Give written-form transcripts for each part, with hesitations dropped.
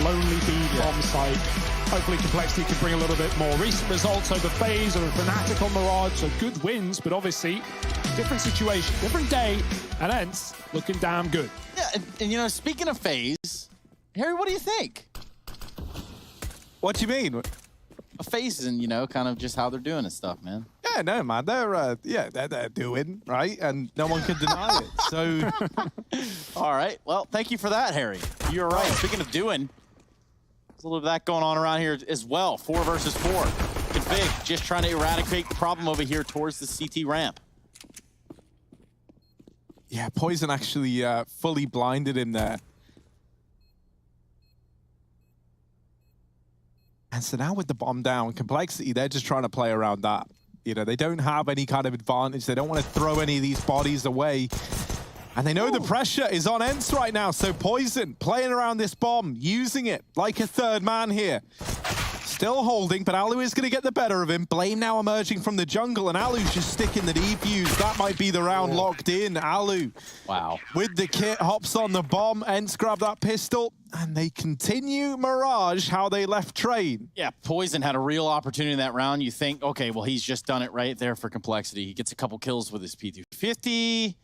lonely B bomb site. Hopefully Complexity can bring a little bit more recent results over FaZe or Fnatic on Mirage, so good wins, but obviously different situation, different day, and Ence looking damn good. Yeah, and you know, speaking of FaZe, Harry, what do you think? What do you mean? FaZe and, you know, kind of just how they're doing and stuff, man. Yeah, no, man, they're doing, right? And no one can deny it, so. All right, well, thank you for that, Harry. You're right, speaking of doing, there's a little bit of that going on around here as well. 4 versus 4. Config just trying to eradicate the problem over here towards the CT ramp. Yeah, Poison actually fully blinded him there. And so now with the bomb down, Complexity, they're just trying to play around that. You know, they don't have any kind of advantage. They don't want to throw any of these bodies away. And they know the pressure is on Ence right now. So Poison playing around this bomb, using it like a third man here. Still holding, but Alu is going to get the better of him. Blame now emerging from the jungle, and Alu's just sticking the defuse. That might be the round locked in. Alu, wow, with the kit, hops on the bomb. Ence grab that pistol, and they continue Mirage how they left Train. Yeah, Poison had a real opportunity in that round. You think, okay, well, he's just done it right there for Complexity. He gets a couple kills with his P250,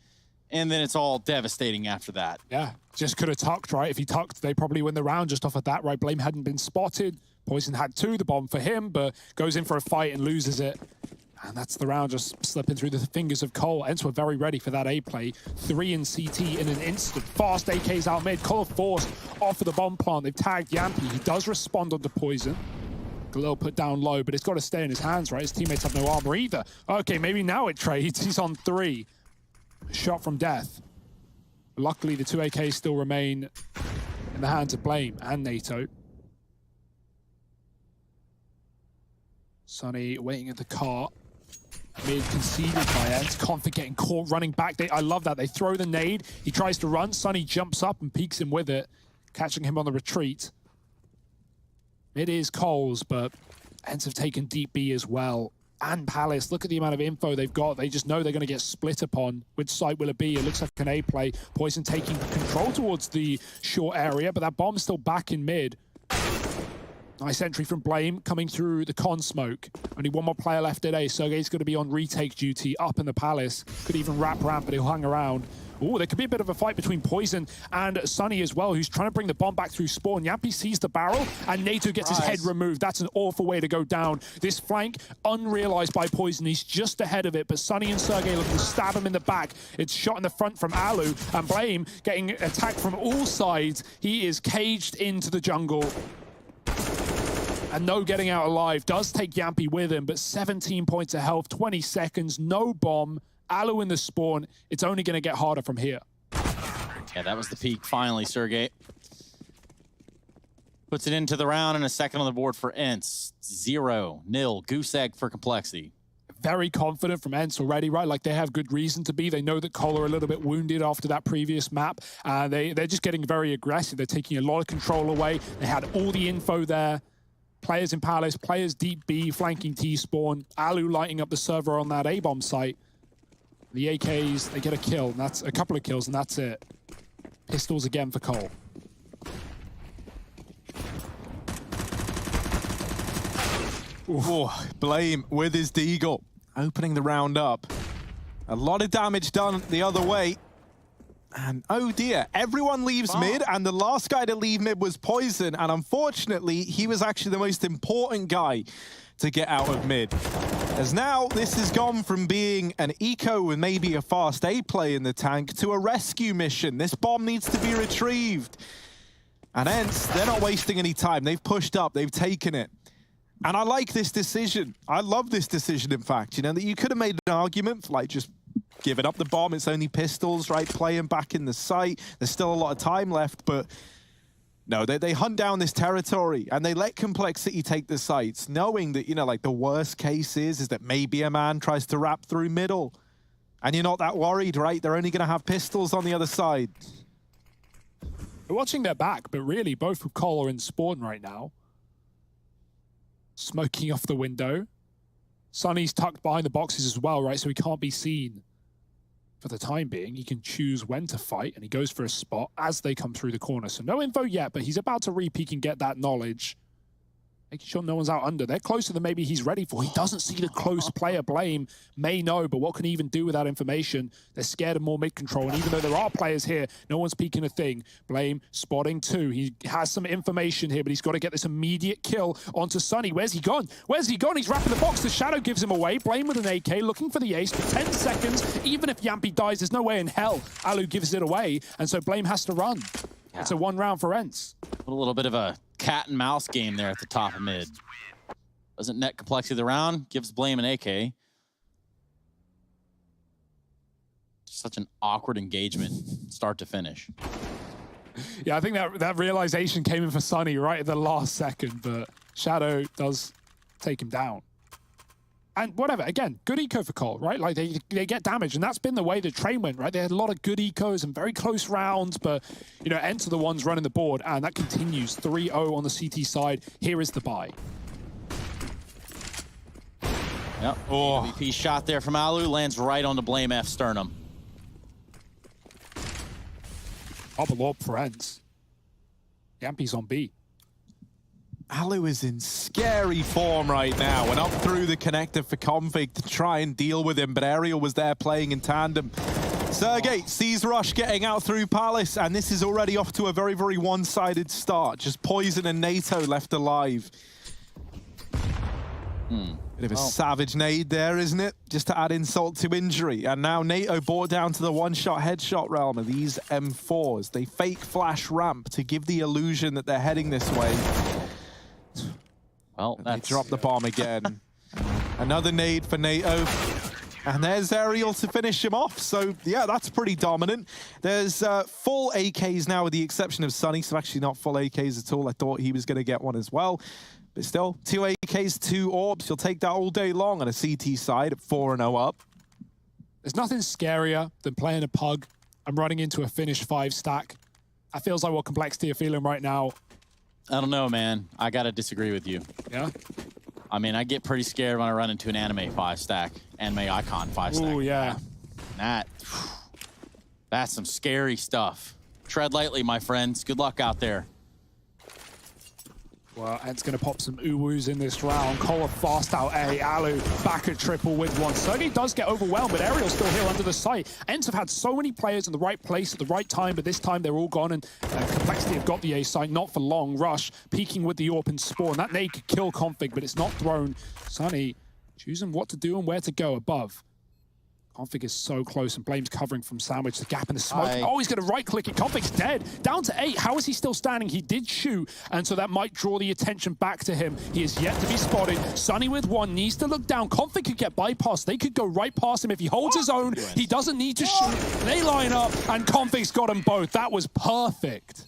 and then it's all devastating after that. Yeah, just could have tucked, right? If he tucked, they probably win the round just off of that, right? Blame hadn't been spotted. Poison had 2, the bomb for him, but goes in for a fight and loses it. And that's the round just slipping through the fingers of Cole. Ence were very ready for that A play. 3 in CT in an instant. Fast AKs out mid. Cole forced off of the bomb plant. They've tagged Yampy. He does respond onto Poison. A little put down low, but it's got to stay in his hands, right? His teammates have no armor either. Okay, maybe now it trades. He's on 3. Shot from death. Luckily, the 2 AKs still remain in the hands of Blame and NATO. Sunny waiting at the cart. Mid conceded by Ence. Config getting caught running back. I love that. They throw the nade. He tries to run. Sunny jumps up and peeks him with it, catching him on the retreat. It is Cole's, but Ence have taken deep B as well. And Palace, look at the amount of info they've got. They just know they're going to get split upon. Which side will it be? It looks like an A play. Poison taking control towards the short area, but that bomb's still back in mid. Nice entry from Blame coming through the con smoke. Only 1 more player left at A. Sergey's going to be on retake duty up in the Palace. Could even wrap ramp, but he'll hang around. Ooh, there could be a bit of a fight between Poison and Sunny as well, who's trying to bring the bomb back through spawn. Yampy sees the barrel, and NATO gets his head removed. That's an awful way to go down. This flank, unrealized by Poison. He's just ahead of it, but Sunny and Sergey looking to stab him in the back. It's shot in the front from Alu, and Blame getting attacked from all sides. He is caged into the jungle. And no getting out alive. Does take Yampy with him, but 17 points of health, 20 seconds, no bomb. Alu in the spawn. It's only going to get harder from here. Yeah, that was the peak. Finally, Sergey puts it into the round and a second on the board for Ence. 0-0. Goose egg for Complexity. Very confident from Ence already, right? Like, they have good reason to be. They know that Cole are a little bit wounded after that previous map. They're just getting very aggressive. They're taking a lot of control away. They had all the info there. Players in Palace, players deep B, flanking T-spawn. Alu lighting up the server on that A-bomb site. The AKs, they get a kill, and that's a couple of kills, and that's it. Pistols again for Cole. Ooh, Blame with his deagle, opening the round up. A lot of damage done the other way. And oh dear, everyone leaves mid, and the last guy to leave mid was Poison, and unfortunately, he was actually the most important guy to get out of mid. As now, this has gone from being an eco and maybe a fast A play in the tank to a rescue mission. This bomb needs to be retrieved. And Ence, they're not wasting any time. They've pushed up, they've taken it. And I like this decision. I love this decision, in fact. You know, that you could have made an argument for, like, just giving up the bomb. It's only pistols, right? Playing back in the site. There's still a lot of time left, but no, they hunt down this territory and they let Complexity take the sites, knowing that, you know, like, the worst case is that maybe a man tries to wrap through middle. And you're not that worried, right? They're only going to have pistols on the other side. We're watching their back, but really, both with Cole are in spawn right now. Smoking off the window. Sunny's tucked behind the boxes as well, right? So he can't be seen for the time being. He can choose when to fight, and he goes for a spot as they come through the corner. So no info yet, but he's about to re-peek and get that knowledge. Making sure no one's out under. They're closer than maybe he's ready for. He doesn't see the close player. Blame may know, but what can he even do with that information? They're scared of more mid-control, and even though there are players here, no one's peeking a thing. Blame spotting two. He has some information here, but he's got to get this immediate kill onto Sunny. Where's he gone? Where's he gone? He's wrapping the box. The Shadow gives him away. Blame with an AK, looking for the ace for 10 seconds. Even if Yampy dies, there's no way in hell Alu gives it away, and so Blame has to run. Yeah. It's a one round for Ence. A little bit of a cat and mouse game there at the top of mid. Doesn't net complexity of the round, gives Blame an AK. Such an awkward engagement, start to finish. Yeah, I think that realization came in for Sunny right at the last second, but Shadow does take him down. And whatever, again, good eco for Cole, right? Like, they get damage, and that's been the way the train went, right? They had a lot of good ecos and very close rounds, but, you know, Ence are the ones running the board, and that continues. 3-0 on the CT side. Here is the buy. Yep. Oh. AWP shot there from Alu, lands right on the Blame F sternum. Bubble Orb for Ence. Yampy's on B. Alu is in scary form right now and up through the connector for Config to try and deal with him, but Aerial was there playing in tandem. Sergey sees Rush getting out through Palace, and this is already off to a very, very one-sided start. Just Poison and NATO left alive. Bit of a savage nade there, isn't it? Just to add insult to injury. And now NATO brought down to the one-shot headshot realm of these M4s. They fake flash ramp to give the illusion that they're heading this way. Well, they drop the bomb again. Another nade for NATO. And there's Aerial to finish him off. So, yeah, that's pretty dominant. There's full AKs now with the exception of Sunny. So actually not full AKs at all. I thought he was going to get one as well. But still, 2 AKs, 2 orbs. You'll take that all day long on a CT side at 4-0 up. There's nothing scarier than playing a pug and running into a finished 5 stack. That feels like what Complexity are feeling right now. I don't know, man. I gotta disagree with you. Yeah? I mean, I get pretty scared when I run into an anime 5 stack. Anime icon 5 stack. Oh, yeah. That's some scary stuff. Tread lightly, my friends. Good luck out there. Well, Ence going to pop some uwoos in this round. Cole fast out A. Alu back at triple with one. Sergey does get overwhelmed, but Aerial's still here under the site. Ence have had so many players in the right place at the right time, but this time they're all gone, and Complexity have got the A site. Not for long. Rush peeking with the AWP and Spawn. That nade could kill Config, but it's not thrown. Sunny choosing what to do and where to go above. Config is so close, and Blame's covering from Sandwich. The gap in the smoke. Oh, he's going to right-click it. Config's dead. Down to 8. How is he still standing? He did shoot, and so that might draw the attention back to him. He is yet to be spotted. Sunny with one. Needs to look down. Config could get bypassed. They could go right past him. If he holds his own, he doesn't need to shoot. They line up, and Config's got them both. That was perfect.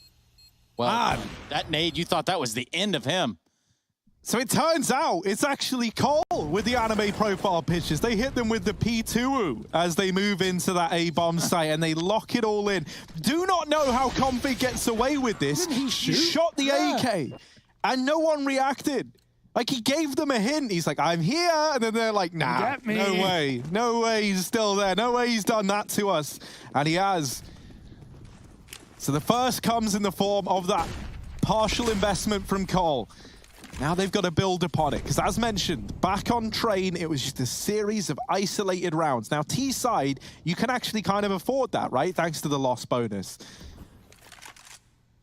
Well, that nade, you thought that was the end of him. So it turns out it's actually Cole with the anime profile pictures. They hit them with the P2 as they move into that A-bomb site, and they lock it all in. Do not know how Config gets away with this. He shot the AK, and no one reacted. Like, he gave them a hint. He's like, I'm here. And then they're like, nah, no way. No way he's still there. No way he's done that to us. And he has. So the first comes in the form of that partial investment from Cole. Now they've got to build upon it, because as mentioned, back on train, it was just a series of isolated rounds. Now, T-side, you can actually kind of afford that, right? Thanks to the loss bonus.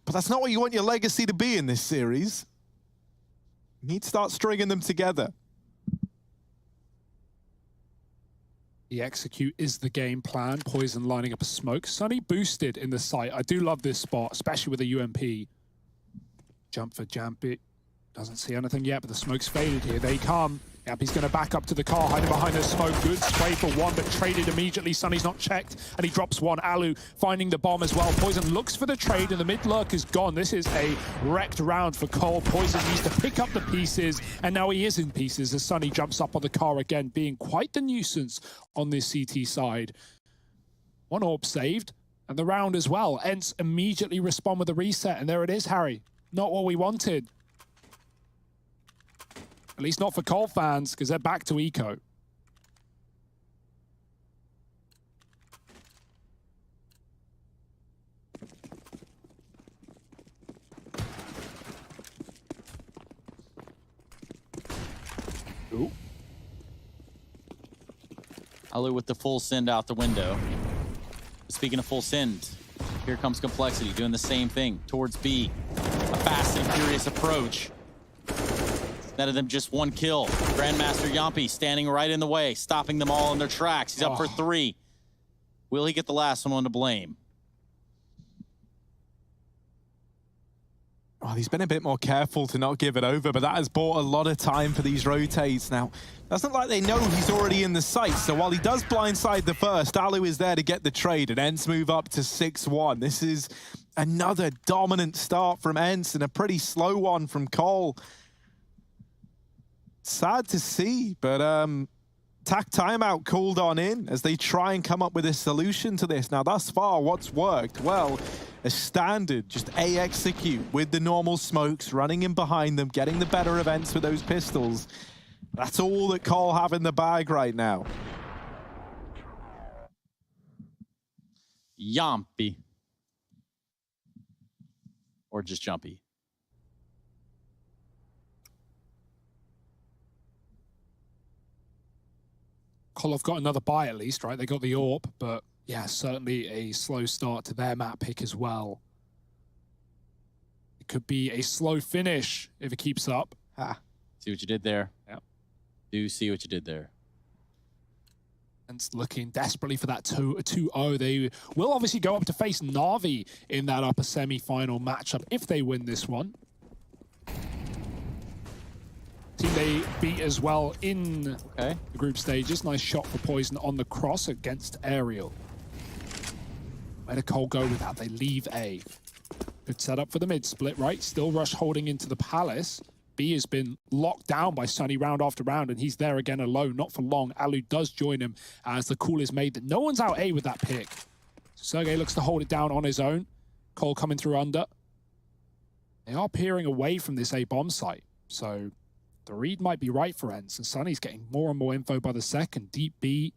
But that's not what you want your legacy to be in this series. You need to start stringing them together. The execute is the game plan. Poison lining up a smoke. Sunny boosted in the site. I do love this spot, especially with a UMP. Jump for Jampy. Doesn't see anything yet, but the smoke's faded here. They come. Yampy's going to back up to the car, hiding behind the smoke. Good spray for one, but traded immediately. Sunny's not checked, and he drops one. Alu finding the bomb as well. Poison looks for the trade, and the mid lurk is gone. This is a wrecked round for Cole. Poison needs to pick up the pieces, and now he is in pieces as Sunny jumps up on the car again, being quite the nuisance on this CT side. One orb saved, and the round as well. Ence immediately respond with a reset, and there it is, Harry. Not what we wanted. At least not for Cole fans, because they're back to eco. Ooh. Alu with the full send out the window. Speaking of full send, here comes Complexity doing the same thing towards B. A fast and furious approach. None of them just one kill. Grandmaster Yampi standing right in the way, stopping them all in their tracks. He's up for 3. Will he get the last one to blame? Oh, he's been a bit more careful to not give it over, but that has bought a lot of time for these rotates. Now, that's not like they know he's already in the site, so while he does blindside the first, Alu is there to get the trade, and Ence move up to 6-1. This is another dominant start from Ence and a pretty slow one from Cole. Sad to see, but tack timeout called on in as they try and come up with a solution to this. Now, thus far, what's worked? Well, a standard, just A execute with the normal smokes, running in behind them, getting the better of Ence with those pistols. That's all that Cole have in the bag right now. Yampi. Or just Jumpy. Cole have got another buy at least, right? They got the AWP, but yeah, certainly a slow start to their map pick as well. It could be a slow finish if it keeps up. See what you did there? Yep. Do see what you did there. And looking desperately for that 2-0. They will obviously go up to face Na'Vi in that upper semi-final matchup if they win this one. Team they beat as well in the group stages. Nice shot for Poison on the cross against Aerial. Where did Cole go with that? They leave A. Good setup for the mid split, right? Still Rush holding into the Palace. B has been locked down by Sunny round after round, and he's there again alone, not for long. Alu does join him as the call is made that no one's out A with that pick. So Sergej looks to hold it down on his own. Cole coming through under. They are peering away from this A bomb site, so the read might be right for Ence, and Sunny's getting more and more info by the second. Deep B.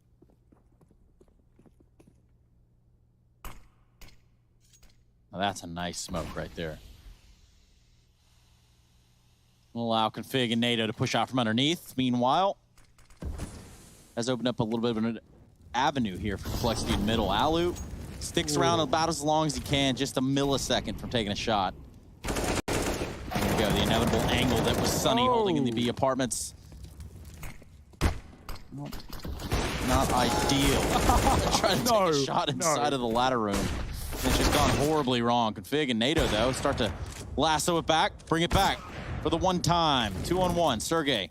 Now that's a nice smoke right there. We'll allow Config and NATO to push out from underneath. Meanwhile, has opened up a little bit of an avenue here for Complexity in middle. Alu sticks around about as long as he can, just a millisecond from taking a shot. There we go, the inevitable angle that was Sunny holding in the B apartments. Not ideal. Trying to take a shot inside of the ladder room. It's just gone horribly wrong. Config and NATO, though, start to lasso it back, bring it back for the one time. 2-on-1, Sergej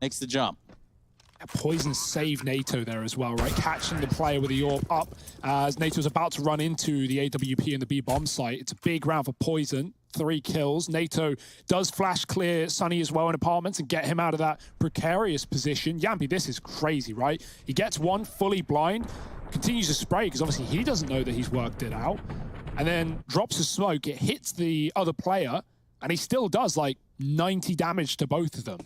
makes the jump. Poison saved NATO there as well, right? Catching the player with the AWP up as NATO's about to run into the AWP and the B bomb site. It's a big round for Poison. 3 kills. NATO does flash clear Sunny as well in apartments and get him out of that precarious position. Yampi, this is crazy, right? He gets one fully blind, continues to spray because obviously he doesn't know that he's worked it out, and then drops a smoke. It hits the other player, and he still does like 90 damage to both of them.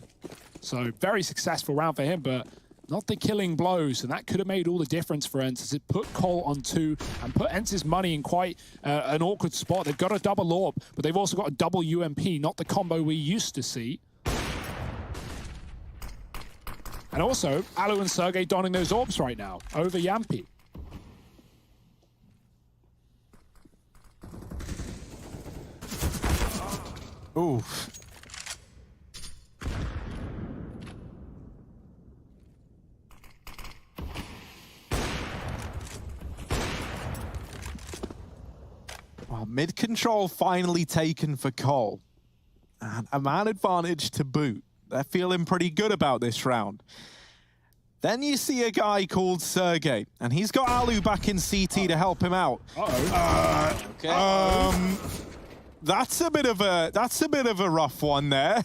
So very successful round for him, but not the killing blows, and that could have made all the difference for Ence as it put Cole on 2 and put Ence's money in quite an awkward spot. They've got a double AWP, but they've also got a double UMP, not the combo we used to see. And also, Alu and Sergej donning those AWPs right now over Yampi. Ooh. Well, mid-control finally taken for Cole. And a man advantage to boot. They're feeling pretty good about this round. Then you see a guy called Sergej, and he's got Alu back in CT to help him out. That's a bit of a rough one there.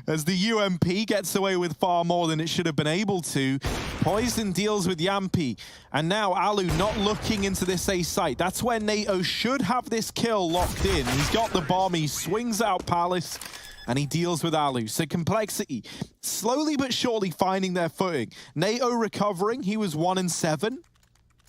As the UMP gets away with far more than it should have been able to. Poison deals with Yampi, and now Alu not looking into this A site. That's where NATO should have this kill locked in. He's got the bomb, he swings out Palace, and he deals with Alu. So Complexity, slowly but surely finding their footing. NATO recovering, he was 1-7.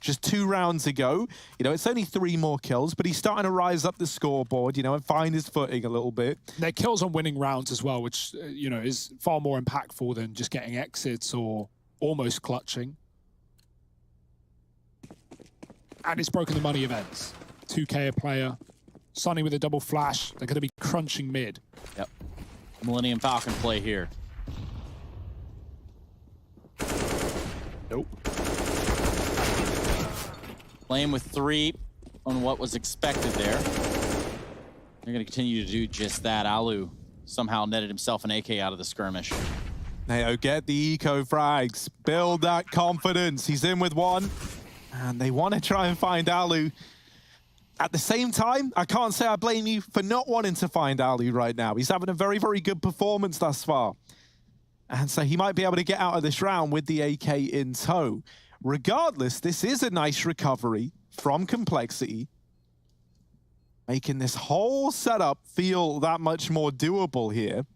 just 2 rounds ago. You know, it's only 3 more kills, but he's starting to rise up the scoreboard, you know, and find his footing a little bit. Their kills on winning rounds as well, which, you know, is far more impactful than just getting exits or almost clutching. And it's broken the money events. 2K a player. Sunny with a double flash. They're going to be crunching mid. Yep. Millennium Falcon play here. Nope. Playing with 3 on what was expected there. They're going to continue to do just that. Alu somehow netted himself an AK out of the skirmish. Nao, get the eco frags. Build that confidence. He's in with 1. And they want to try and find Alu. At the same time, I can't say I blame you for not wanting to find Alu right now. He's having a very, very good performance thus far. And so he might be able to get out of this round with the AK in tow. Regardless, this is a nice recovery from Complexity, making this whole setup feel that much more doable here.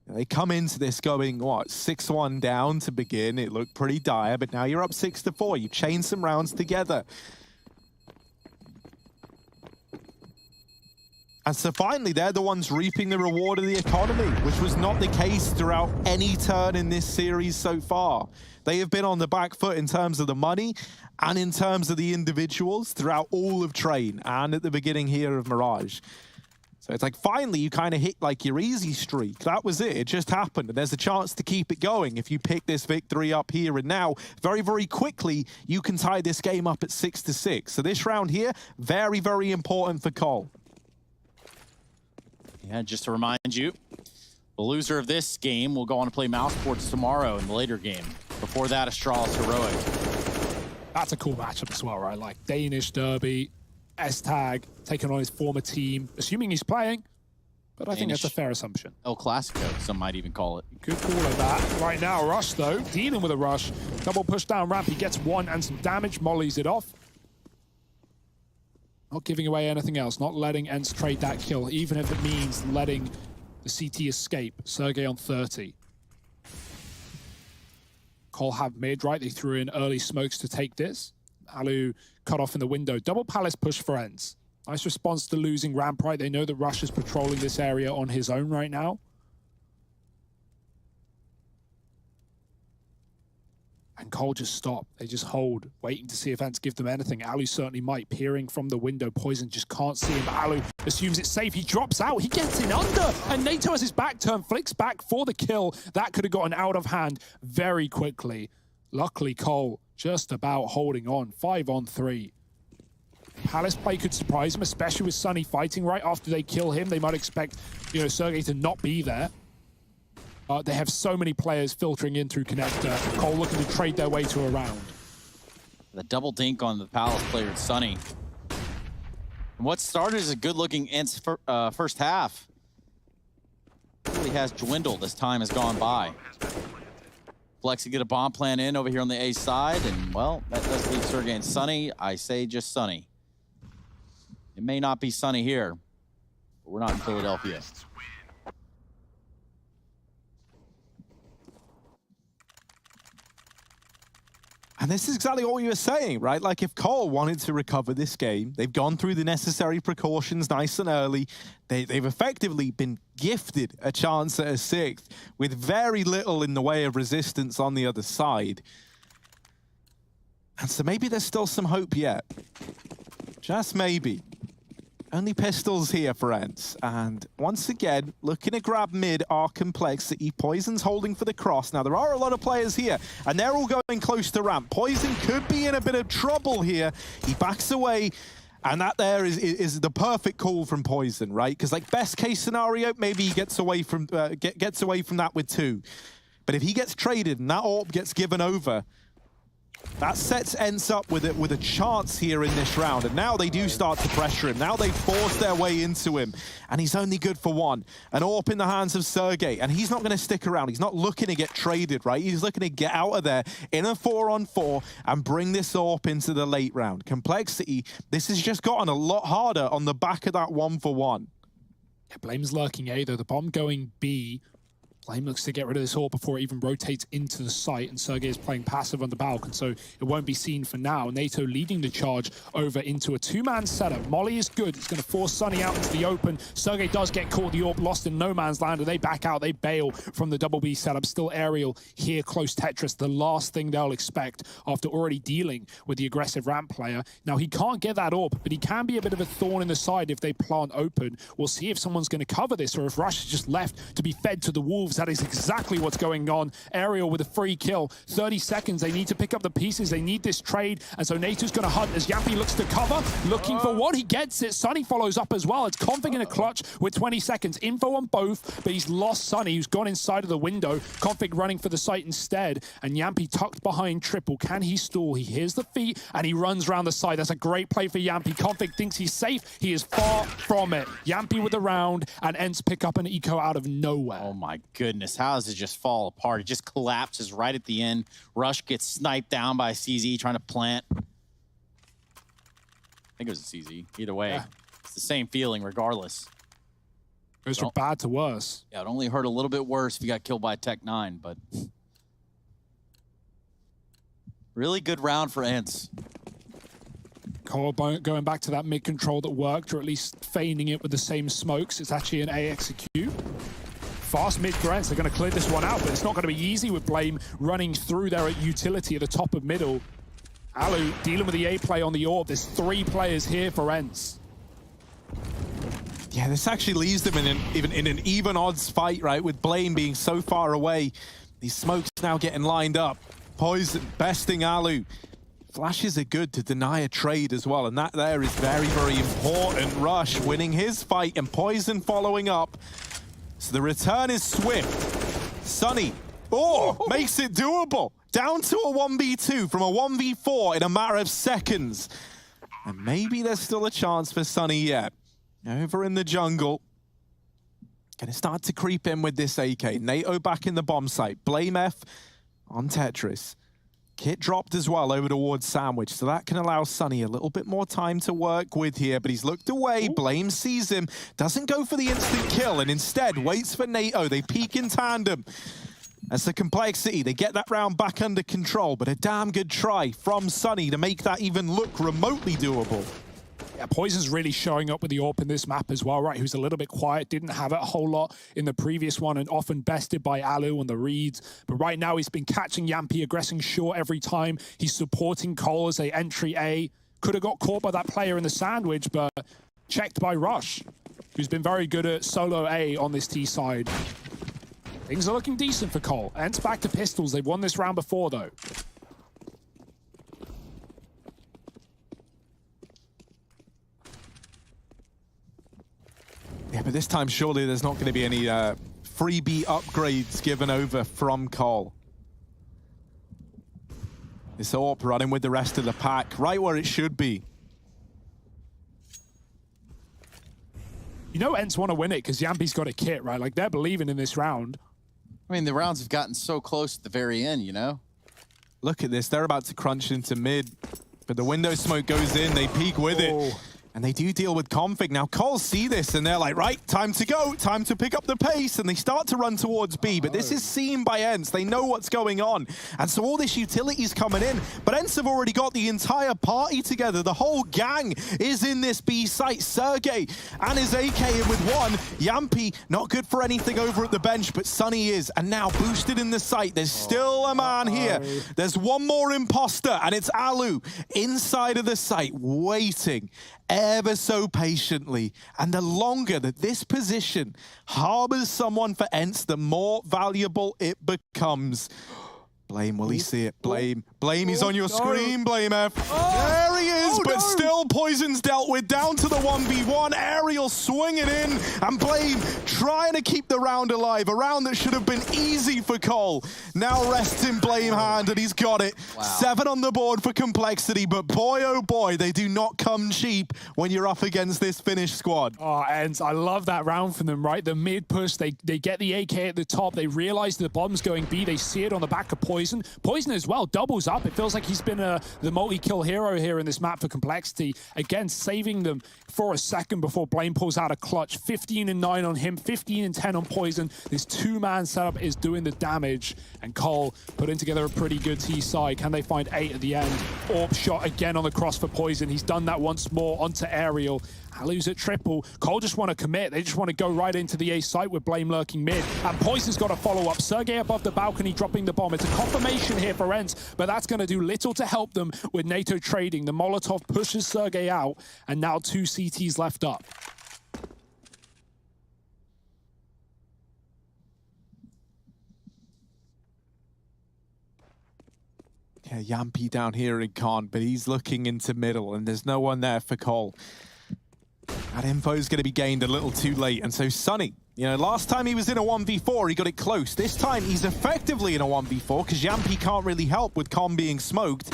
They come into this going, what, 6-1 down to begin. It looked pretty dire, but now you're up 6-4. You chain some rounds together. And so finally, they're the ones reaping the reward of the economy, which was not the case throughout any turn in this series so far. They have been on the back foot in terms of the money and in terms of the individuals throughout all of Train and at the beginning here of Mirage. So it's like finally you kind of hit like your easy streak. That was it. It just happened. And there's a chance to keep it going. If you pick this victory up here and now, very, very quickly, you can tie this game up at 6-6. So this round here, very, very important for Cole. Yeah, just to remind you, the loser of this game will go on to play Mouse Sports tomorrow in the later game. Before that, Astralis Heroic. That's a cool matchup as well, right? Like Danish Derby, S-Tag, taking on his former team, assuming he's playing. But I think that's a fair assumption. El Clasico, some might even call it. Good call of that. Right now, Rush, though, dealing with a rush. Double push down ramp. He gets 1 and some damage, mollies it off. Not giving away anything else, not letting Ence trade that kill, even if it means letting the CT escape. Sergey on 30. Cole have mid, right? They threw in early smokes to take this. Alu cut off in the window. Double palace push for Ence. Nice response to losing ramp, right? They know that Rush is patrolling this area on his own right now. And Cole just stopped. They just hold, waiting to see if Ence give them anything. Alu certainly might. Peering from the window. Poison just can't see him. But Alu assumes it's safe. He drops out. He gets in under. And NATO has his back turn, flicks back for the kill. That could have gotten out of hand very quickly. Luckily, Cole just about holding on. 5-on-3. Palace play could surprise him, especially with Sunny fighting right after they kill him. They might expect, you know, Sergey to not be there. They have so many players filtering in through connector. Cole looking to trade their way to a round. The double dink on the Palace player, Sunny. And what started as a good-looking Ence first half really has dwindled as time has gone by. Flexi get a bomb plan in over here on the A side, and, well, that does leave Sergey and Sunny. I say just Sunny. It may not be Sunny here, but we're not in Philadelphia. And this is exactly what you were saying, right? Like, if Cole wanted to recover this game, they've gone through the necessary precautions nice and early. They've effectively been gifted a chance at a 6th with very little in the way of resistance on the other side. And so maybe there's still some hope yet. Just maybe. Only pistols here for Ence. And once again, looking to grab mid are Complexity. Poison's holding for the cross. Now, there are a lot of players here, and they're all going close to ramp. Poison could be in a bit of trouble here. He backs away, and that there is the perfect call from Poison, right? Because, like, best case scenario, maybe he gets away from that with 2. But if he gets traded and that AWP gets given over, that sets Ence up with a chance here in this round. And now they do start to pressure him. Now they force their way into him. And he's only good for 1. An AWP in the hands of Sergey. And he's not going to stick around. He's not looking to get traded, right? He's looking to get out of there in a 4-on-4 and bring this AWP into the late round. Complexity, this has just gotten a lot harder on the back of that 1-for-1. Yeah, blame's lurking A, though. The bomb going B. Blame looks to get rid of this AWP before it even rotates into the site, and Sergej is playing passive on the balcony, so it won't be seen for now. NATO leading the charge over into a two-man setup. Molly is good. It's going to force Sunny out into the open. Sergej does get caught. The AWP lost in no man's land, and they back out. They bail from the double B setup. Still Aerial here, close Tetris. The last thing they'll expect after already dealing with the aggressive ramp player. Now, he can't get that AWP, but he can be a bit of a thorn in the side if they plant open. We'll see if someone's going to cover this, or if Rush is just left to be fed to the Wolves. That is exactly what's going on. Aerial with a free kill. 30 seconds. They need to pick up the pieces. They need this trade. And so NATO's going to hunt as Yampy looks to cover. Looking for one. He gets it. Sunny follows up as well. It's Config in a clutch with 20 seconds. Info on both, but he's lost Sunny, who's gone inside of the window. Config running for the site instead. And Yampy tucked behind Triple. Can he stall? He hears the feet and he runs around the side. That's a great play for Yampy. Config thinks he's safe. He is far from it. Yampy with the round, and Ence pick up an eco out of nowhere. Oh my goodness, how does it just fall apart? It just collapses right at the end. Rush gets sniped down by CZ trying to plant. I think it was a CZ. Either way, yeah. It's the same feeling regardless. Goes from bad to worse. Yeah, it only hurt a little bit worse if you got killed by Tech 9, but really good round for Ence. Cole going back to that mid control that worked, or at least feigning it with the same smokes. It's actually an A execute. Fast mid for Ence. They're going to clear this one out, but it's not going to be easy with Blame running through there at utility at the top of middle. Alu dealing with the A play on the AWP. There's 3 players here for Ence. Yeah, this actually leaves them in an even odds fight, right? With Blame being so far away. These smokes now getting lined up. Poison besting Alu. Flashes are good to deny a trade as well, and that there is very, very important. Rush winning his fight and Poison following up. So the return is swift. Sunny, makes it doable. Down to a 1v2 from a 1v4 in a matter of seconds. And maybe there's still a chance for Sunny yet. Over in the jungle. Gonna start to creep in with this AK. NATO back in the bomb site. Blame F on Tetris. Kit dropped as well over towards Sandwich, so that can allow Sunny a little bit more time to work with here, but he's looked away. Blame sees him, doesn't go for the instant kill, and instead waits for NATO. They peek in tandem. That's the complexity. They get that round back under control, but a damn good try from Sunny to make that even look remotely doable. Yeah, Poison's really showing up with the AWP in this map as well, right? Who's a little bit quiet, didn't have it a whole lot in the previous one, and often bested by Alu on the reads. But right now, he's been catching Yampy, aggressing short every time. He's supporting Cole as they entry A. Could have got caught by that player in the sandwich, but checked by Rush, who's been very good at solo A on this T side. Things are looking decent for Cole. Ence back to pistols. They've won this round before, though. Yeah, but this time, surely there's not going to be any freebie upgrades given over from Cole. This AWP running with the rest of the pack, right where it should be. You know Ence want to win it because Yampy's got a kit, right? Like, they're believing in this round. I mean, the rounds have gotten so close at the very end, you know? Look at this. They're about to crunch into mid, but the window smoke goes in. They peek with it. And they do deal with Config. Now, Cole see this, and they're like, right, time to go, time to pick up the pace, and they start to run towards B, but this is seen by Ence. They know what's going on, and so all this utility's coming in, but Ence have already got the entire party together. The whole gang is in this B site. Sergej and his AK in with one. Yampy, not good for anything over at the bench, but Sunny is, and now boosted in the site. There's still a man here. There's one more imposter, and it's Alu inside of the site, waiting ever so patiently. And the longer that this position harbors someone for Ence, the more valuable it becomes. Blame, will he see it? Blame. Blame, he's on your screen, Blame F. There he is, but still Poison's dealt with. Down to the 1v1. Aerial swinging in, and Blame trying to keep the round alive. A round that should have been easy for Cole. Now rests in Blame hand, and he's got it. Wow. 7 on the board for complexity, but boy, oh boy, they do not come cheap when you're up against this Finnish squad. Oh, and I love that round from them, right? The mid push, they get the AK at the top. They realize the bomb's going B. They see it on the back of Poison. Poison. Poison as well doubles up. It feels like he's been the multi-kill hero here in this map for Complexity. Again, saving them for a second before Blame pulls out a clutch. 15 and 9 on him, 15 and 10 on Poison. This two-man setup is doing the damage, and Cole putting together a pretty good T-side. Can they find 8 at the end? Orb shot again on the cross for Poison. He's done that once more onto Aerial. Lose at triple. Cole just want to commit. They just want to go right into the A site with Blame lurking mid. And Poison's got to follow up. Sergey above the balcony dropping the bomb. It's a confirmation here for Ence, but that's going to do little to help them with NATO trading. The Molotov pushes Sergey out, and now 2 CTs left up. Yeah, Yampy down here in Con, but he's looking into middle, and there's no one there for Cole. That info is going to be gained a little too late, and so Sunny, you know, last time he was in a 1v4, he got it close. This time, he's effectively in a 1v4, because Yampy can't really help with Con being smoked.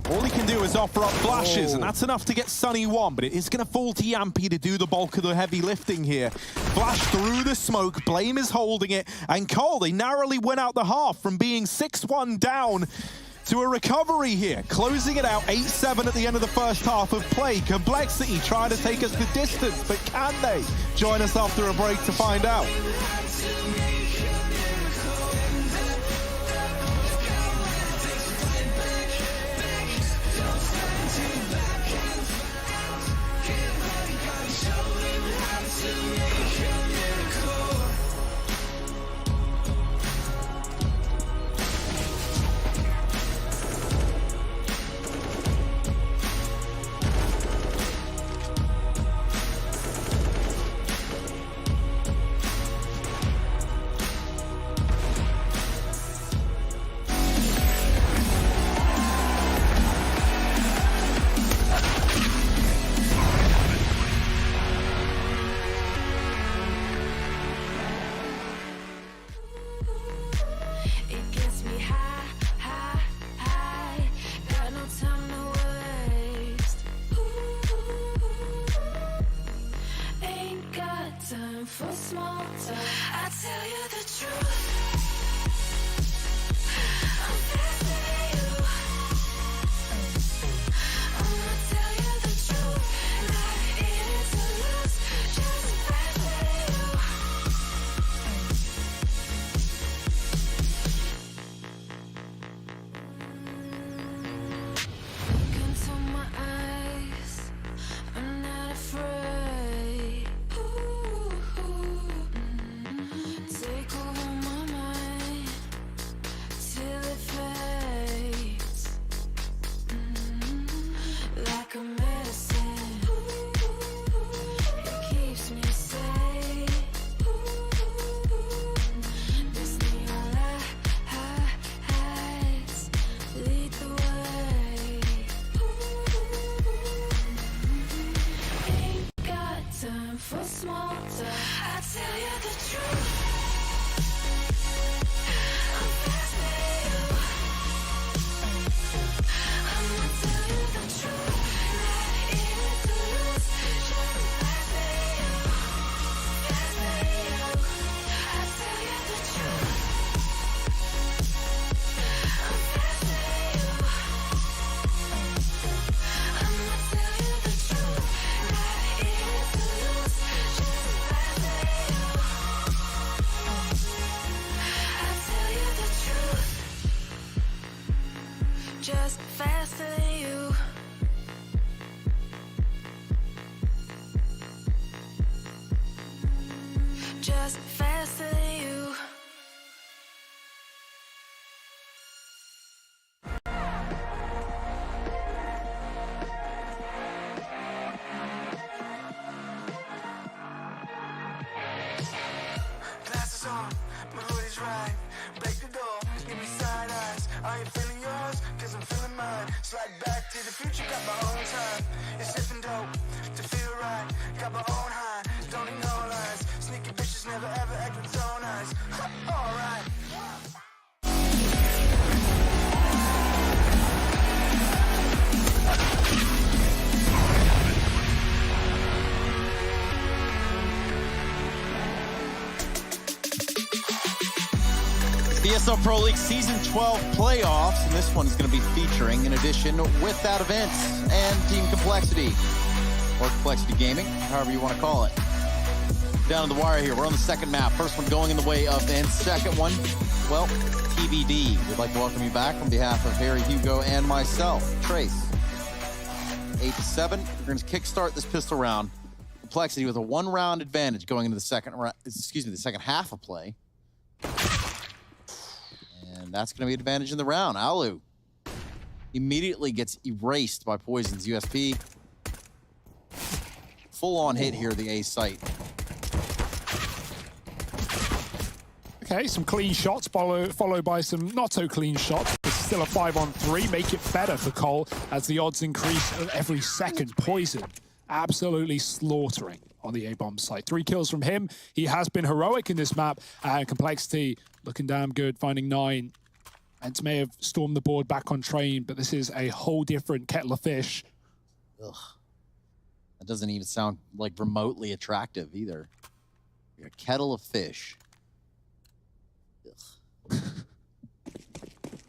All he can do is offer up flashes, and that's enough to get Sunny 1, but it is going to fall to Yampy to do the bulk of the heavy lifting here. Flash through the smoke, Blame is holding it, and Cole, they narrowly win out the half from being 6-1 down to a recovery here, closing it out 8-7 at the end of the first half of play. Complexity trying to take us the distance, but can they? Join us after a break to find out. For small talk, I tell you the truth. I'm fascinating you. I'ma tell you the truth. Not in it to lose, just fascinating you. Look into my eyes, I'm not afraid. Take over my mind till it fades, like a medicine. It keeps me safe. This neon lights lead the way. Ain't got time for small talk. I tell you the truth. I'm fascinating you. I'ma tell you the truth. Not in it to lose, just fascinating you. Fascinating you. I tell you the truth. I'm fascinating you. I'ma tell you the truth. Not in it to lose, just fascinating you. I tell you the truth. Just faster than you. Just faster than you. Glasses on, my hoodie's right. Break the door, give me side eyes. I ain't feeling yours, cause I'm feeling mine. Slide back to the future, got my own time. It's sipping dope to feel right. Got my own high, don't need no lies. Sneaky bitches never ever act with own eyes. Alright. ESL Pro League Season 12 playoffs, and this one is going to be featuring, in addition, without events and Team Complexity, or Complexity Gaming, however you want to call it. Down to the wire here. We're on the second map. First one going in the way of Ence. Second one, well, TBD. We'd like to welcome you back on behalf of Harry, Hugo, and myself, Trace. 8-7. We're going to kickstart this pistol round. Complexity with a one-round advantage going into the second half of play. And that's going to be an advantage in the round. Alu immediately gets erased by Poison's USP. Full-on hit here, the A site. Okay, some clean shots, followed by some not so clean shots. It's still a 5-on-3. Make it better for Cole as the odds increase every second. Poison absolutely slaughtering on the A-bomb site. 3 kills from him. He has been heroic in this map. And Complexity looking damn good, finding 9. Ence may have stormed the board back on train, but this is a whole different kettle of fish. Ugh. That doesn't even sound like remotely attractive either. You're a kettle of fish.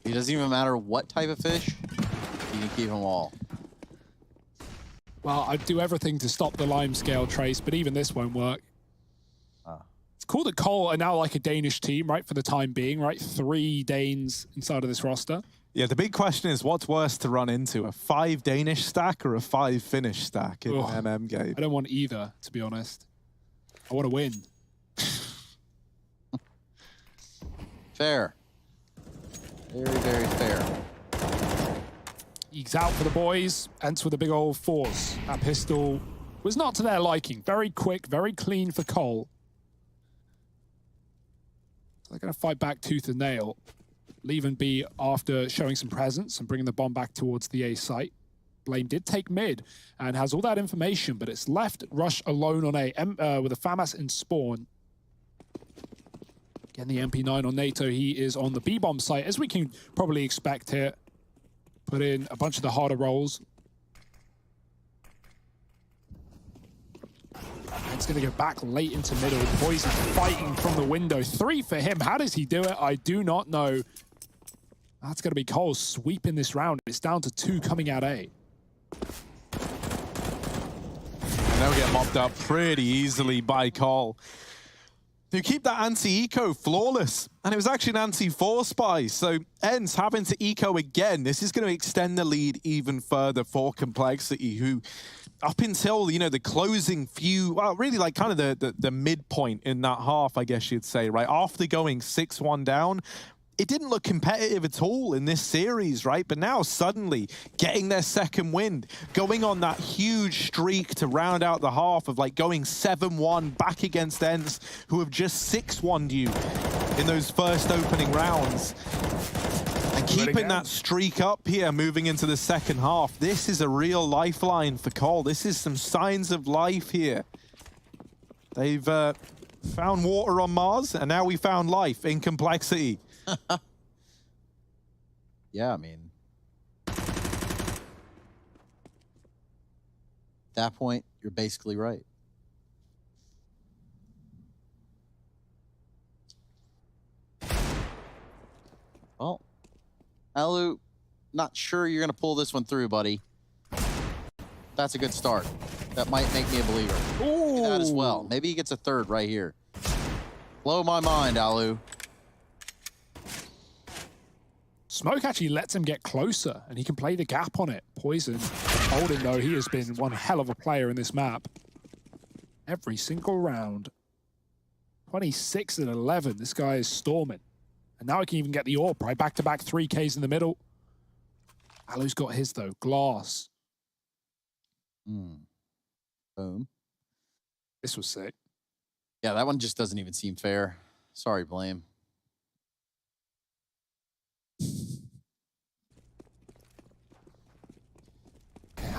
It doesn't even matter what type of fish, you can keep them all. Well, I'd do everything to stop the lime scale trace, but even this won't work. It's cool that Cole are now like a Danish team, right, for the time being, right? 3 Danes inside of this roster. Yeah, the big question is what's worse to run into, a 5 Danish stack or a 5 Finnish stack in an MM game? I don't want either, to be honest. I want to win. Fair. Very, very fair. Ekes out for the boys. Ence with a big old force. That pistol was not to their liking. Very quick, very clean for Cole. They're going to fight back tooth and nail. Leaving B after showing some presence and bringing the bomb back towards the A site. Blame did take mid and has all that information, but it's left Rush alone on A with a FAMAS in spawn. Getting the MP9 on NATO, he is on the B-bomb site, as we can probably expect here. Put in a bunch of the harder rolls. It's going to go back late into middle. Poison fighting from the window. 3 for him. How does he do it? I do not know. That's going to be Cole sweeping this round. It's down to 2 coming out A. And they'll get mopped up pretty easily by Cole. You keep that anti-eco flawless, and it was actually an anti-force buy, so Ence having to eco again. This is going to extend the lead even further for Complexity, who up until, you know, the closing few, well, really like kind of the midpoint in that half, I guess you'd say, right? After going 6-1 down, it didn't look competitive at all in this series, right? But now suddenly getting their second win, going on that huge streak to round out the half of like going 7-1 back against Ence, who have just 6-1'd you in those first opening rounds. And keeping that streak up here, moving into the second half, this is a real lifeline for Cole. This is some signs of life here. They've found water on Mars, and now we found life in Complexity. Yeah, I mean, at that point, you're basically right. Well, Alu, not sure you're going to pull this one through, buddy. That's a good start. That might make me a believer. Ooh. That as well. Maybe he gets a 3rd right here. Blow my mind, Alu. Smoke actually lets him get closer, and he can play the gap on it. Poison, holding though, he has been one hell of a player in this map. Every single round. 26-11, this guy is storming. And now he can even get the AWP, right? Back-to-back 3Ks in the middle. Alu's got his, though. Glass. Boom. This was sick. Yeah, that one just doesn't even seem fair. Sorry, Blame.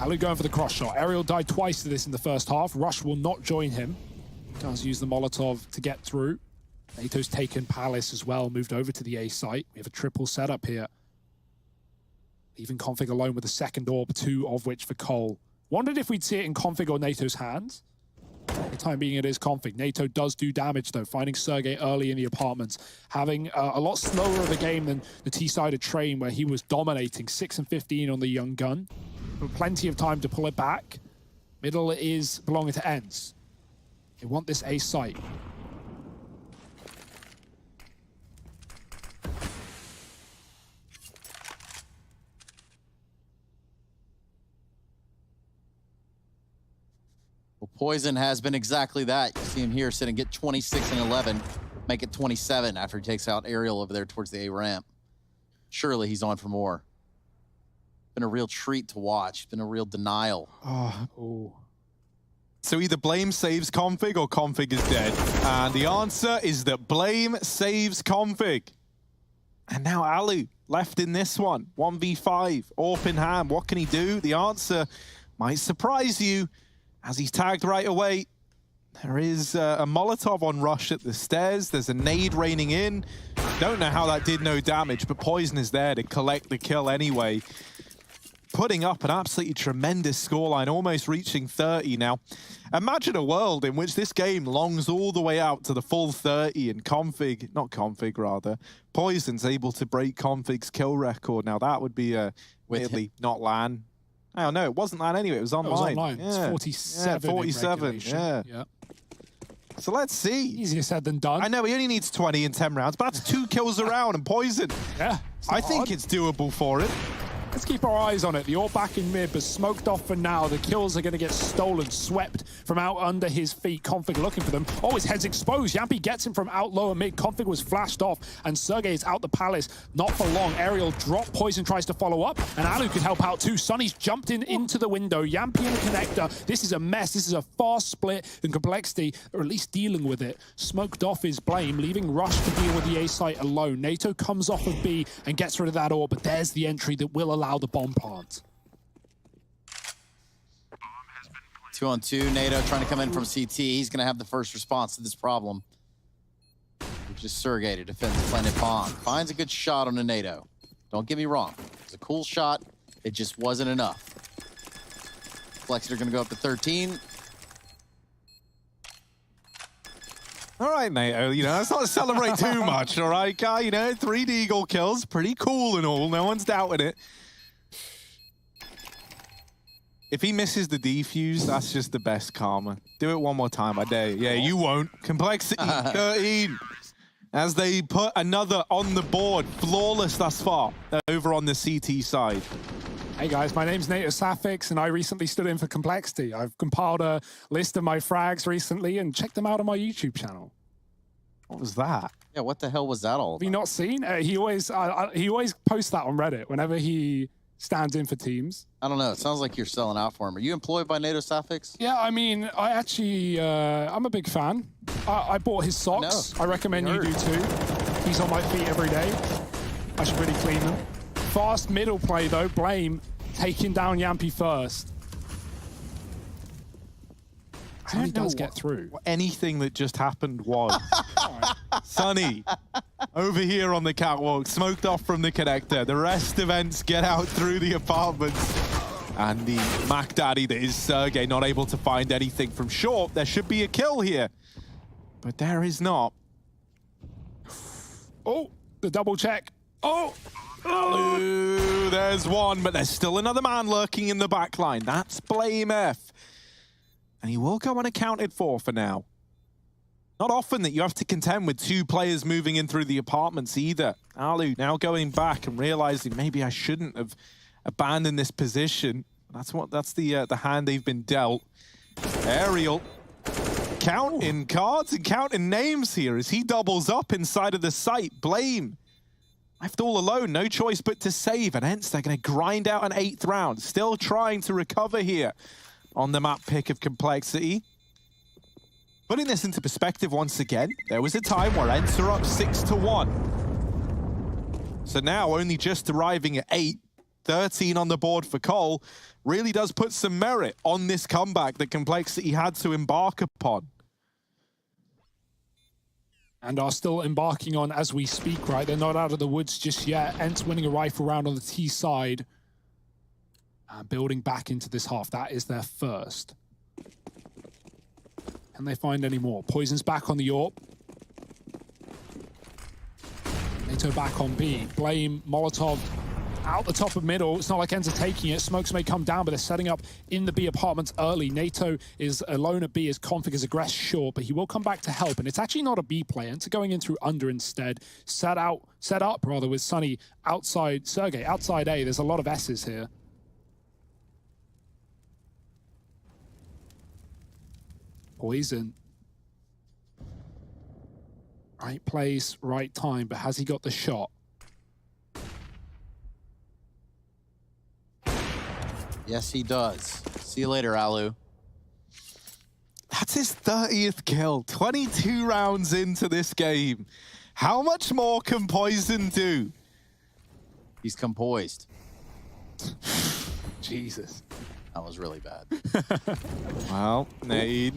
Alu going for the cross shot. Ariel died twice to this in the first half. Rush will not join him. Does use the Molotov to get through. NATO's taken Palace as well, moved over to the A site. We have a triple setup here. Leaving Config alone with the second AWP, 2 of which for Cole. Wondered if we'd see it in Config or NATO's hands. the time being, it is Config. NATO does do damage, though, finding Sergey early in the apartments, having a lot slower of a game than the T-sided train, where he was dominating 6 and 15 on the young gun. But plenty of time to pull it back. Middle is belonging to Ence. They want this A site. Well, Poison has been exactly that. You see him here sitting, get 26 and 11, make it 27 after he takes out Ariel over there towards the A ramp. Surely he's on for more. Been a real treat to watch. Been a real denial. Oh. So either Blame saves Config or Config is dead. And the answer is that Blame saves Config. And now Alu left in this one. 1v5, Orpingham. What can he do? The answer might surprise you as he's tagged right away. There is a Molotov on Rush at the stairs. There's a nade raining in. Don't know how that did no damage, but Poison is there to collect the kill anyway. Putting up an absolutely tremendous scoreline, almost reaching 30 now. Imagine a world in which this game longs all the way out to the full 30 and Poison's able to break Config's kill record. Now that would be weirdly not LAN. Oh no, it wasn't LAN anyway, it was online. It was online. Yeah. It's 47. Yeah, 47, yeah. So let's see. Easier said than done. I know he only needs 20 in 10 rounds, but that's 2 kills around and Poison. Yeah. I think it's doable for him. Let's keep our eyes on it. The AWP back in mid, but smoked off for now. The kills are going to get stolen, swept from out under his feet. Config looking for them. Oh, his head's exposed. Yampy gets him from out lower mid. Config was flashed off, and Sergey is out the palace. Not for long. Ariel drop. Poison tries to follow up, and Alu could help out too. Sonny's jumped into the window. Yampy in the connector. This is a mess. This is a fast split in complexity, or at least dealing with it. Smoked off is Blame, leaving Rush to deal with the A site alone. NATO comes off of B and gets rid of that AWP, but there's the entry that will allow the bomb plant. 2-on-2, NATO trying to come in from CT. He's going to have the first response to this problem, which is Sergey to defend the planet bomb. Finds a good shot on a NATO. Don't get me wrong. It's a cool shot. It just wasn't enough. Flexiter going to go up to 13. All right, NATO, let's not celebrate too much, all right, guy? 3 Deagle kills, pretty cool and all. No one's doubting it. If he misses the defuse, that's just the best karma. Do it one more time, I dare you. Yeah, you won't. Complexity 13. As they put another on the board. Flawless thus far over on the CT side. Hey guys, my name's Nato Safix, and I recently stood in for Complexity. I've compiled a list of my frags recently, and check them out on my YouTube channel. What was that? Yeah, what the hell was that all about? Have you not seen? He always posts that on Reddit whenever he stands in for teams. I don't know. It sounds like you're selling out for him. Are you employed by NATO Safix? Yeah, I mean, I actually, I'm a big fan. I bought his socks. I recommend you do too. He's on my feet every day. I should really clean them. Fast middle play though. Blame taking down Yampy first. He does get through. Anything that just happened was. Sonny, over here on the catwalk, smoked off from the connector. The rest of Ence get out through the apartments. And the Mac Daddy that is Sergey not able to find anything from short. There should be a kill here. But there is not. Oh, the double check. Oh! Ooh, there's one, but there's still another man lurking in the back line. That's Blame F. And he will go unaccounted for now. Not often that you have to contend with 2 players moving in through the apartments either. Alu now going back and realizing maybe I shouldn't have abandoned this position. That's the hand they've been dealt. Ariel counting cards and counting names here as he doubles up inside of the site. Blame left all alone, no choice but to save. And hence they're going to grind out an 8th round. Still trying to recover here on the map pick of Complexity. Putting this into perspective once again, there was a time where Ence are up 6-1. So now only just arriving at 8, 13 on the board for Cole, really does put some merit on this comeback that Complexity had to embark upon. And are still embarking on as we speak, right? They're not out of the woods just yet. Ence winning a rifle round on the T side. Building back into this half. That is their first. Can they find any more? Poison's back on the AWP. NATO back on B. Blame, Molotov out the top of middle. It's not like Ence are taking it. Smokes may come down, but they're setting up in the B apartments early. NATO is alone at B as Config is aggressed short, but he will come back to help. And it's actually not a B play. Ence are going in through under instead. Set up rather with Sunny outside, Sergey outside A. There's a lot of S's here. Poison. Right place, right time, but has he got the shot? Yes, he does. See you later, Alu. That's his 30th kill, 22 rounds into this game. How much more can Poison do? He's composed. Jesus. That was really bad. Well, nade.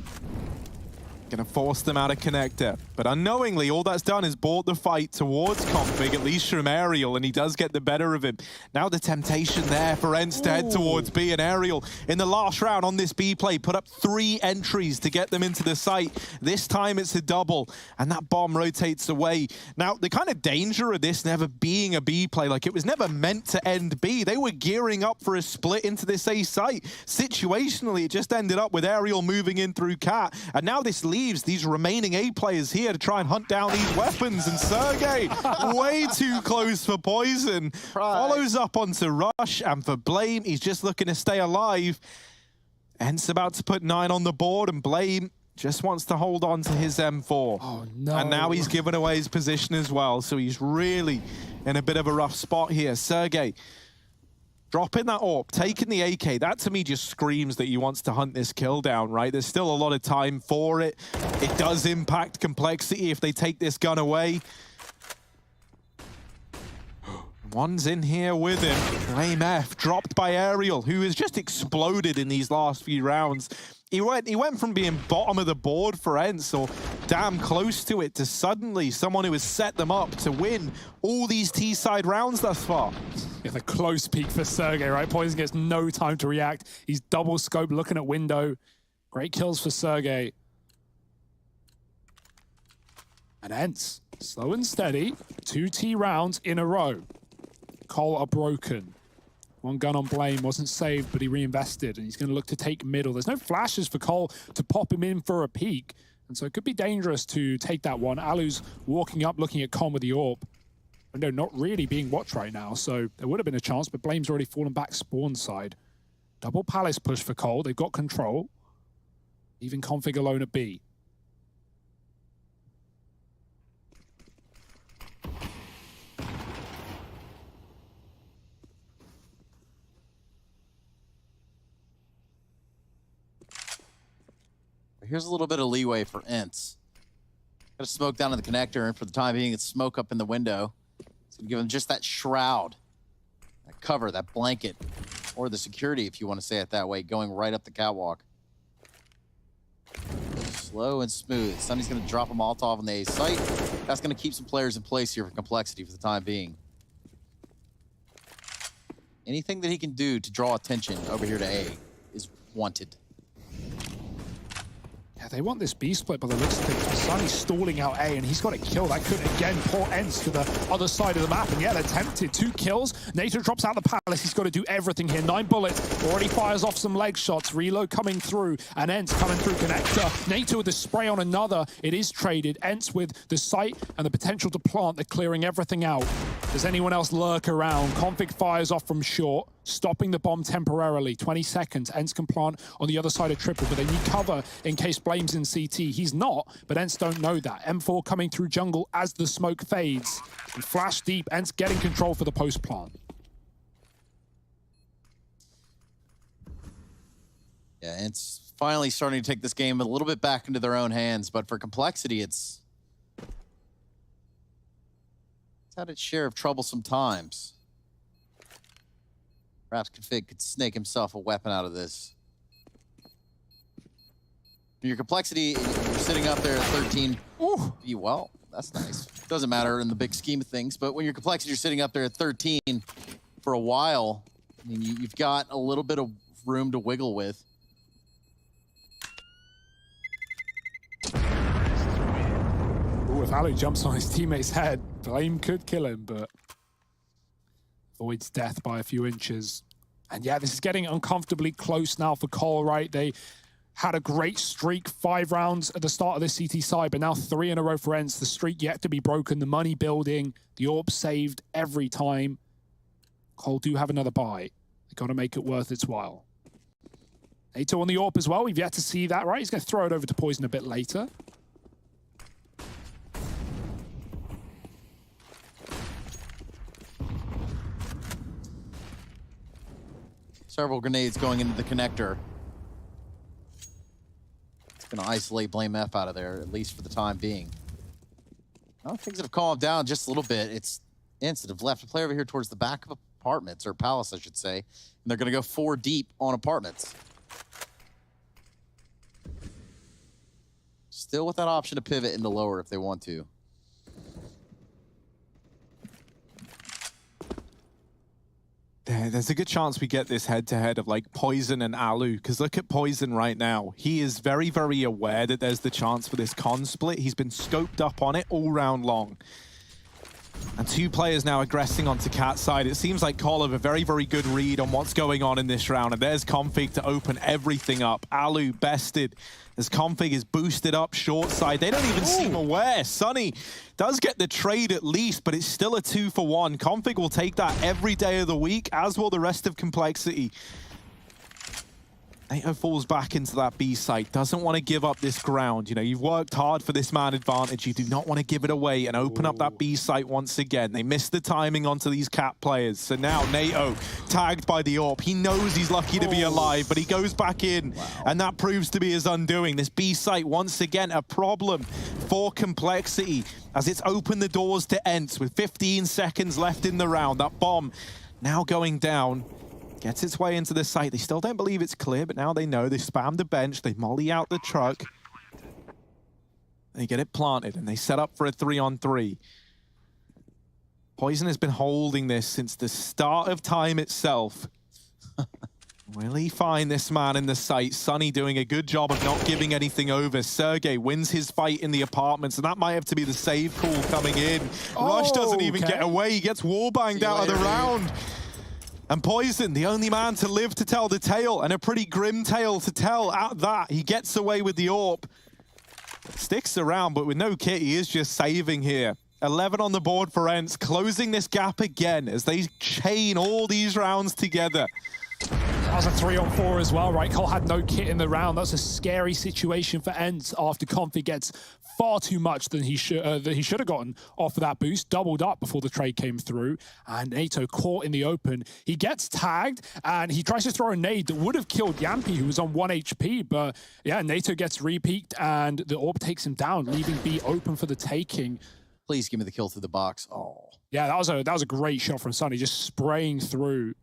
Gonna force them out of connector. But unknowingly, all that's done is brought the fight towards Config, at least from Aerial, and he does get the better of him. Now the temptation there for Ence to head towards B, and Aerial in the last round on this B play put up 3 entries to get them into the site. This time it's a double, and that bomb rotates away. Now, the kind of danger of this never being a B play, like it was never meant to end B. They were gearing up for a split into this A site. Situationally, it just ended up with Aerial moving in through Cat, and now this leaves these remaining A players here to try and hunt down these weapons, and Sergey way too close for Poison. Follows up onto Rush, and for Blame, he's just looking to stay alive. Ence about to put 9 on the board, and Blame just wants to hold on to his M4. Oh, no. And now he's given away his position as well, so he's really in a bit of a rough spot here. Sergey dropping that AWP, taking the AK, that to me just screams that he wants to hunt this kill down, right? There's still a lot of time for it. It does impact complexity if they take this gun away. One's in here with him. Blame F, dropped by Aerial, who has just exploded in these last few rounds. He went from being bottom of the board for Ence, or damn close to it, to suddenly someone who has set them up to win all these T-side rounds thus far. Yeah, the close peek for Sergey, right? Poison gets no time to react. He's double scoped, looking at window. Great kills for Sergey. And Ence, slow and steady, 2 T rounds in a row. Cole are broken. One gun on Blame wasn't saved, but he reinvested, and he's going to look to take middle. There's no flashes for Cole to pop him in for a peek, and so it could be dangerous to take that one. Alu's walking up, looking at Con with the AWP. Window not really being watched right now, so there would have been a chance, but Blame's already fallen back spawn side. Double Palace push for Cole. They've got control. Even Config alone at B. Here's a little bit of leeway for Ence. Got to smoke down to the connector, and for the time being, it's smoke up in the window. It's going to give him just that shroud, that cover, that blanket, or the security, if you want to say it that way, going right up the catwalk. Slow and smooth. Sunny's going to drop a Molotov on the A site. That's going to keep some players in place here for complexity for the time being. Anything that he can do to draw attention over here to A is wanted. Yeah, they want this B split by the looks of things. Sunny's stalling out A, and he's got a kill. That could, again, pour Ence to the other side of the map. And yeah, they're tempted. 2 kills. NATO drops out the Palace. He's got to do everything here. 9 bullets. Already fires off some leg shots. Reload coming through. And Ence coming through connector. NATO with the spray on another. It is traded. Ence with the sight and the potential to plant. They're clearing everything out. Does anyone else lurk around? Config fires off from short, stopping the bomb temporarily. 20 seconds. Ence can plant on the other side of triple, but they need cover in case Blame's in CT. He's not, but Ence don't know that. M4 coming through jungle as the smoke fades. And flash deep. Ence getting control for the post plant. Yeah, Ence finally starting to take this game a little bit back into their own hands, but for complexity, it's had its share of troublesome times. Perhaps Config could snake himself a weapon out of this. Your complexity, you're sitting up there at 13. Ooh. Well, that's nice. Doesn't matter in the big scheme of things, but when your complexity, you're sitting up there at 13 for a while, I mean, you've got a little bit of room to wiggle with. if Alu jumps on his teammate's head, Blame could kill him, but avoids death by a few inches. And yeah, this is getting uncomfortably close now for Cole, right? They had a great streak, 5 rounds at the start of this CT side, but now 3 in a row for Ence. The streak yet to be broken, the money building, the orb saved every time. Cole do have another buy. They got to make it worth its while. NATO on the orb as well. We've yet to see that, right? He's going to throw it over to Poison a bit later. Several grenades going into the connector. It's going to isolate Blame F out of there, at least for the time being. Well, things have calmed down just a little bit. It's Ence that have left a player over here towards the back of apartments, or palace, I should say. And they're going to go 4 deep on apartments. Still with that option to pivot into lower if they want to. There's a good chance we get this head-to-head of like Poison and Alu, because look at Poison right now. He is very, very aware that there's the chance for this con split. He's been scoped up on it all round long. And 2 players now aggressing onto Cat's side. It seems like Cole have a very, very good read on what's going on in this round. And there's Config to open everything up. Alu bested as Config is boosted up short side. They don't even seem aware. Sunny does get the trade at least, but it's still a 2-for-1. Config will take that every day of the week, as will the rest of Complexity. NATO falls back into that B site, doesn't want to give up this ground. You know, you've worked hard for this man advantage. You do not want to give it away and open up that B site once again. They missed the timing onto these Cat players. So now NATO tagged by the AWP. He knows he's lucky to be alive, but he goes back in, and that proves to be his undoing. This B site, once again, a problem for Complexity as it's opened the doors to Ence with 15 seconds left in the round. That bomb now going down. Gets its way into the site. They still don't believe it's clear, but now they know. They spam the bench. They molly out the truck. They get it planted, and they set up for a 3-on-3. Poison has been holding this since the start of time itself. Will he find this man in the site? Sunny doing a good job of not giving anything over. Sergey wins his fight in the apartments, and that might have to be the save call coming in. Rush doesn't even get away. He gets wallbanged out of the round. And Poison, the only man to live to tell the tale, and a pretty grim tale to tell at that. He gets away with the AWP. Sticks around, but with no kit, he is just saving here. 11 on the board for Ence, closing this gap again as they chain all these rounds together. That was a 3-on-4 as well, right? Cole had no kit in the round. That's a scary situation for Ence after Config gets far too much than he should have gotten off of that boost. Doubled up before the trade came through, and NATO caught in the open. He gets tagged, and he tries to throw a nade that would have killed Yampy, who was on 1 HP, but yeah, NATO gets re-peaked, and the AWP takes him down, leaving B open for the taking. Please give me the kill through the box. Oh. Yeah, that was a great shot from Sunny, just spraying through.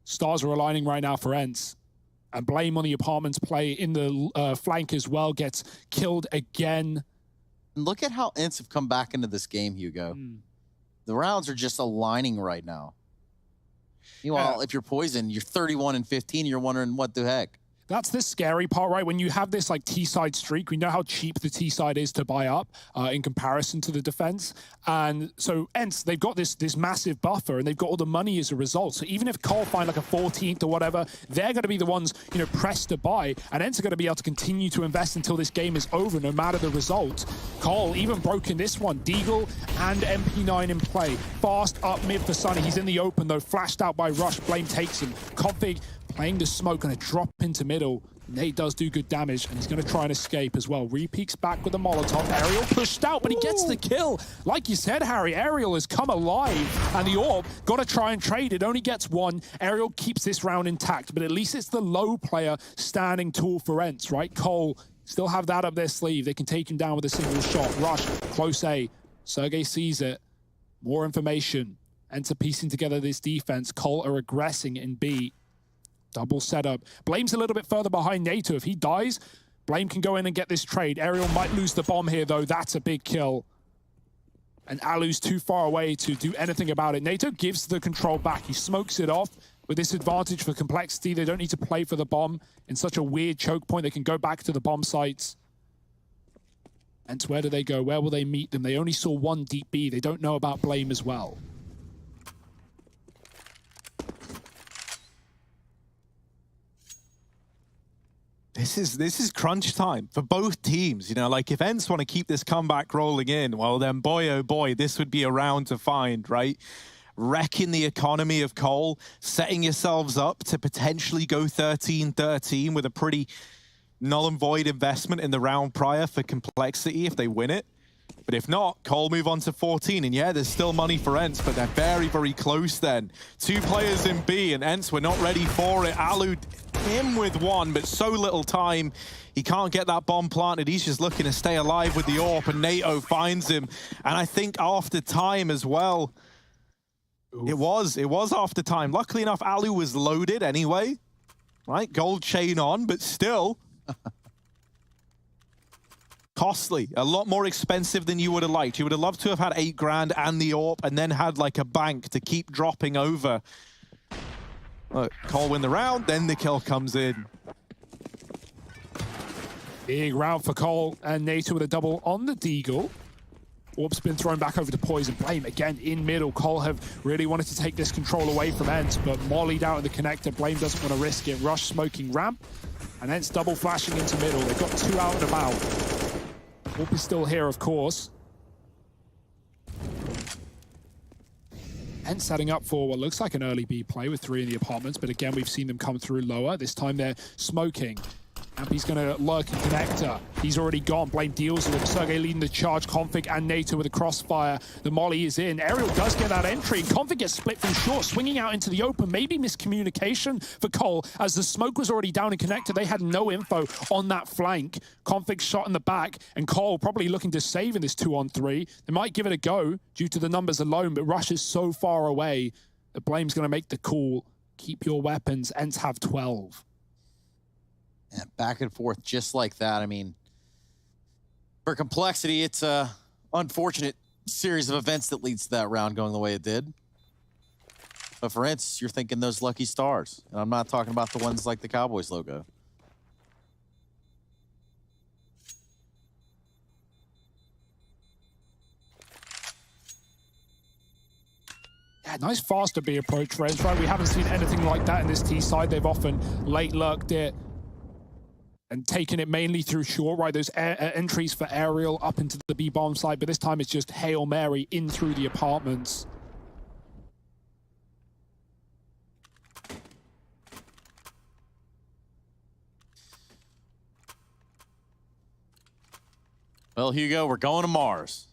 Stars are aligning right now for Ence. And Blame on the apartments play in the flank as well, gets killed again. And look at how Ence have come back into this game, Hugo. The rounds are just aligning right now. Meanwhile, if you're Poison, you're 31-15, you're wondering what the heck. That's the scary part, right? When you have this like T-side streak, we know how cheap the T-side is to buy up in comparison to the defense. And so Ence, they've got this massive buffer, and they've got all the money as a result. So even if Cole find like a 14th or whatever, they're going to be the ones, you know, pressed to buy. And Ence are going to be able to continue to invest until this game is over, no matter the result. Cole even broke in this one. Deagle and MP9 in play. Fast up mid for Sunny. He's in the open though, flashed out by Rush. Blame takes him. Config playing the smoke, going to drop into middle. Nate does do good damage, and he's going to try and escape as well. Re-peeks back with a Molotov. Aerial pushed out, but he gets the kill. Like you said, Harry, Aerial has come alive, and the AWP got to try and trade. It only gets 1. Aerial keeps this round intact, but at least it's the low player standing tall for Ence, right? Cole still have that up their sleeve. They can take him down with a single shot. Rush, close A. Sergey sees it. More information. Ence are piecing together this defense. Cole are aggressing in B. Double setup. Blame's a little bit further behind NATO. If he dies, Blame can go in and get this trade. Aerial might lose the bomb here, though. That's a big kill. And Alu's too far away to do anything about it. NATO gives the control back. He smokes it off. With this advantage for Complexity, they don't need to play for the bomb in such a weird choke point. They can go back to the bomb sites. And where do they go? Where will they meet them? They only saw one deep B. They don't know about Blame as well. This is crunch time for both teams. You know, like if Ence want to keep this comeback rolling in, well then boy oh boy, this would be a round to find, right? Wrecking the economy of Cole, setting yourselves up to potentially go 13-13 with a pretty null and void investment in the round prior for complexity if they win it. But if not, Cole move on to 14. And yeah, there's still money for Ence, but they're very, very close then. 2 players in B, and Ence were not ready for it. Alu him with 1, but so little time. He can't get that bomb planted. He's just looking to stay alive with the AWP, and NATO finds him. And I think after time as well, it was after time. Luckily enough, Alu was loaded anyway. Right, gold chain on, but still... costly, a lot more expensive than you would have liked. You would have loved to have had 8 grand and the AWP and then had like a bank to keep dropping over. Look, Cole win the round, then the kill comes in. Big round for Cole and NATO with a double on the Deagle. AWP's been thrown back over to Poison. Blame again in middle. Cole have really wanted to take this control away from Ence, but mollied out in the connector. Blame doesn't want to risk it. Rush smoking ramp, and Ence double flashing into middle. They've got 2 out and about. AWP is still here, of course. Ence setting up for what looks like an early B play with 3 in the apartments, but again, we've seen them come through lower. This time they're smoking. Ampy's gonna lurk in connector. He's already gone. Blame deals with him. Sergey leading the charge. Config and NATO with a crossfire. The molly is in. Aerial does get that entry. Config gets split from short, swinging out into the open. Maybe miscommunication for Cole, as the smoke was already down in connector. They had no info on that flank. Config shot in the back, and Cole probably looking to save in this 2-on-3. They might give it a go due to the numbers alone, but Rush is so far away that Blame's gonna make the call. Keep your weapons. Ence have 12. And back and forth just like that. I mean, for complexity, it's a unfortunate series of events that leads to that round going the way it did. But for Ence, you're thinking those lucky stars. And I'm not talking about the ones like the Cowboys logo. Yeah, nice faster B approach for Ence, right? We haven't seen anything like that in this T side. They've often late lurked it and taken it mainly through short, right? Those entries for aerial up into the B bomb site, but this time it's just Hail Mary in through the apartments. Well, Hugo, we're going to Mars.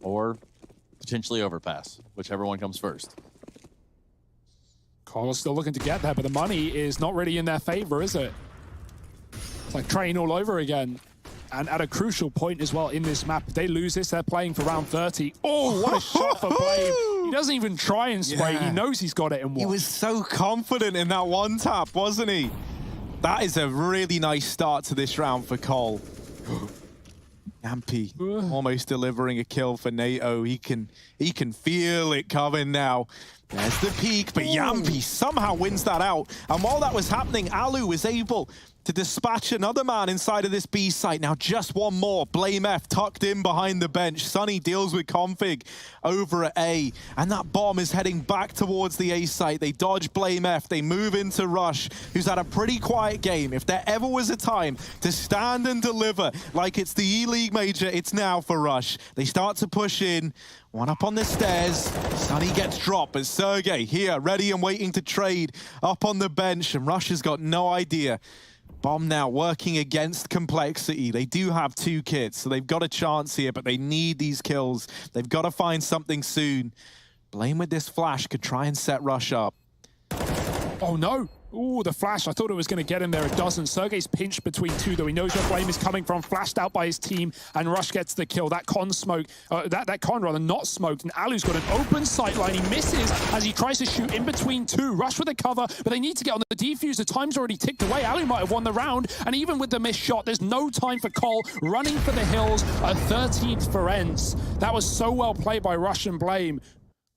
Or potentially Overpass, whichever one comes first. Carlos still looking to get there, but the money is not really in their favor, is it? It's like train all over again. And at a crucial point as well in this map. If they lose this, they're playing for round 30. Oh, what a shot for Blame. He doesn't even try and spray. Yeah. He knows he's got it in one. He was so confident in that one tap, wasn't he? That is a really nice start to this round for Cole. Ampy almost delivering a kill for NATO. He can feel it coming now. There's the peak, but Yampy somehow wins that out. And while that was happening, Alu was able to dispatch another man inside of this B site. Now just one more. Blame F tucked in behind the bench. Sunny deals with Config over at A. And that bomb is heading back towards the A site. They dodge Blame F. They move into Rush, who's had a pretty quiet game. If there ever was a time to stand and deliver like it's the E-League Major, it's now for Rush. They start to push in. One up on the stairs. Sunny gets dropped, but Sergey here, ready and waiting to trade up on the bench. And Rush has got no idea. Bomb now working against complexity. They do have 2 kits, so they've got a chance here, but they need these kills. They've got to find something soon. Blame with this flash could try and set Rush up. Oh no. Ooh, the flash. I thought it was going to get him there. It doesn't. Sergey's pinched between 2, though. He knows where Blame is coming from. Flashed out by his team, and Rush gets the kill. That con smoke, that con rather not smoked, and Alu's got an open sight line. He misses as he tries to shoot in between 2. Rush with the cover, but they need to get on the defuse. The time's already ticked away. Alu might have won the round, and even with the missed shot, there's no time for Cole. Running for the hills, a 13th for Ence. That was so well played by Rush and Blame.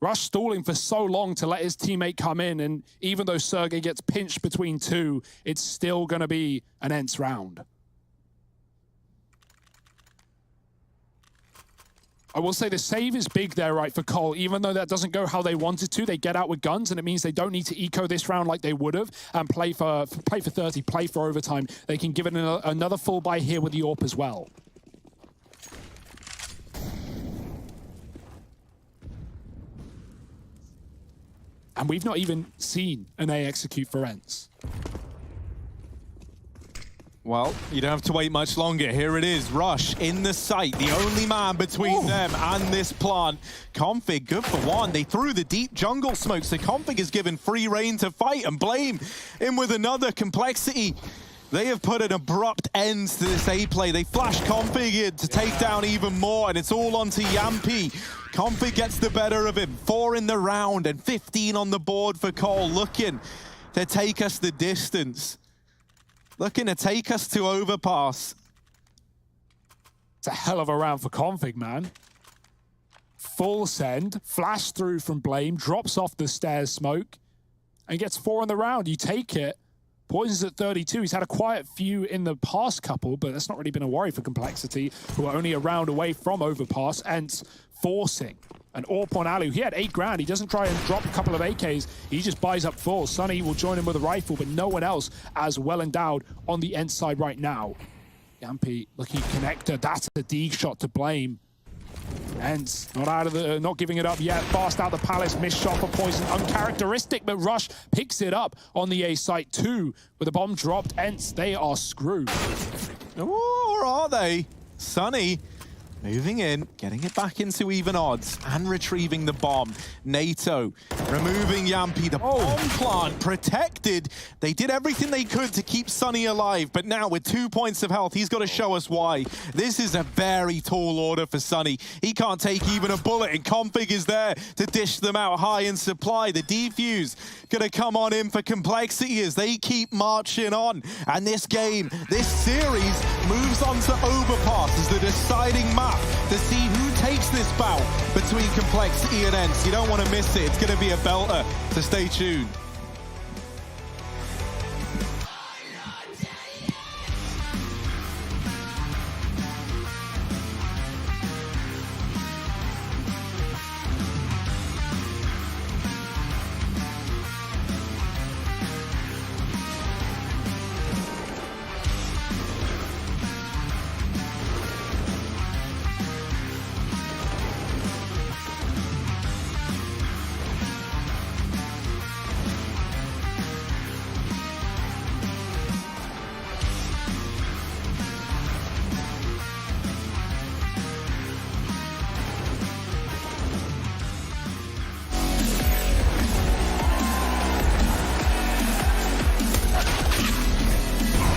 Rush stalling for so long to let his teammate come in, and even though Sergey gets pinched between 2, it's still going to be an Ence round. I will say the save is big there, right, for Cole. Even though that doesn't go how they wanted to, they get out with guns, and it means they don't need to eco this round like they would have and play for 30, play for overtime. They can give it another full buy here with the AWP as well. And we've not even seen an A execute for Ence. Well, you don't have to wait much longer. Here it is, Rush in the sight, the only man between them and this plant. Config, good for one. They threw the deep jungle smoke, so Config is given free reign to fight, and Blame in with another complexity. They have put an abrupt end to this A play. They flash Config in to take down even more, and it's all onto Yampi. Config gets the better of him. 4 in the round and 15 on the board for Cole, looking to take us the distance. Looking to take us to overpass. It's a hell of a round for Config, man. Full send, flash through from Blame, drops off the stairs smoke, and gets 4 in the round. You take it. Poison's at 32. He's had a quiet few in the past couple, but that's not really been a worry for Complexity, who are only a round away from overpass, and forcing an AWP on Alu. He had 8 grand. He doesn't try and drop a couple of AKs. He just buys up full. Sunny will join him with a rifle, but no one else as well endowed on the end side right now. Yampi looking connector. That's a D shot to Blame. Ence not giving it up yet. Fast out the palace. Missed shot for Poison. Uncharacteristic, but Rush picks it up on the A site too. With a bomb dropped, Ence, they are screwed. Or are they? Sunny moving in, getting it back into even odds, and retrieving the bomb. NATO removing Yampi. The bomb plant protected. They did everything they could to keep Sunny alive, but now with 2 points of health, he's got to show us why. This is a very tall order for Sunny. He can't take even a bullet, and Config is there to dish them out high in supply. The defuse gonna come on in for Complexity as they keep marching on. And this game, this series, moves on to overpass as the deciding map to see who takes this bout between Complexity and Ence. You don't want to miss it. It's going to be a belter, so stay tuned.